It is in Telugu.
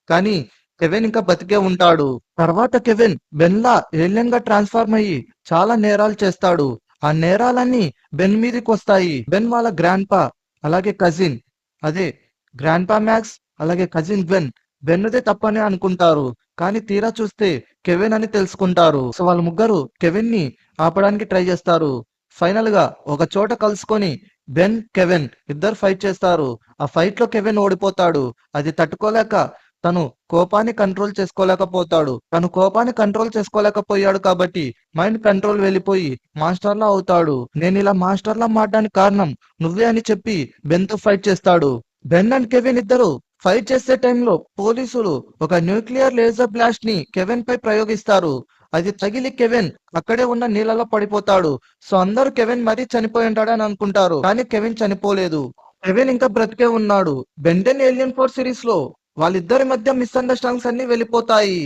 కానీ కెవిన్ ఇంకా బతికే ఉంటాడు. తర్వాత కెవిన్ బెన్ లా ఏలియన్ గా ట్రాన్స్ఫార్మ్ అయ్యి చాలా నేరాలు చేస్తాడు. ఆ నేరాలన్నీ బెన్ మీదకి వస్తాయి. బెన్ వాళ్ళ గ్రాండ్ పా అలాగే కజిన్ అదే గ్రాండ్ పా మ్యాక్స్ అలాగే కజిన్ బెన్నుదే తప్పని అనుకుంటారు. కానీ తీరా చూస్తే కెవిన్ అని తెలుసుకుంటారు. సో వాళ్ళ ముగ్గురు కెవిన్ ని ఆపడానికి ట్రై చేస్తారు. ఫైనల్ గా ఒక చోట కలుసుకొని కెవిన్ ఇద్దరు ఫైట్ చేస్తారు. ఆ ఫైట్ లో కెవిన్ ఓడిపోతాడు. అది తట్టుకోలేక తను కోపాన్ని కంట్రోల్ చేసుకోలేకపోతాడు. తను కోపాన్ని కంట్రోల్ చేసుకోలేకపోయాడు కాబట్టి మైండ్ కంట్రోల్ వెళ్ళిపోయి మాస్టర్ లా అవుతాడు. నేను ఇలా మాస్టర్ లా మారడానికి కారణం నువ్వే అని చెప్పి బెన్ తో ఫైట్ చేస్తాడు. బెన్ అండ్ కెవిన్ ఇద్దరు ఫైట్ చేసే టైంలో పోలీసులు ఒక న్యూక్లియర్ లేజర్ బ్లాస్ట్ ని కెవిన్ పై ప్రయోగిస్తారు. అది తగిలి కెవిన్ అక్కడే ఉన్న నీళ్ళలో పడిపోతాడు. సో అందరూ కెవిన్ మరీ చనిపోయి ఉంటాడని అనుకుంటారు. కానీ కెవిన్ చనిపోలేదు. కెవిన్ ఇంకా బ్రతికే ఉన్నాడు. బెండెన్ ఏలియన్ ఫోర్ సిరీస్ లో వాళ్ళిద్దరి మధ్య మిస్అండర్స్టాండింగ్స్ అన్ని వెళ్ళిపోతాయి.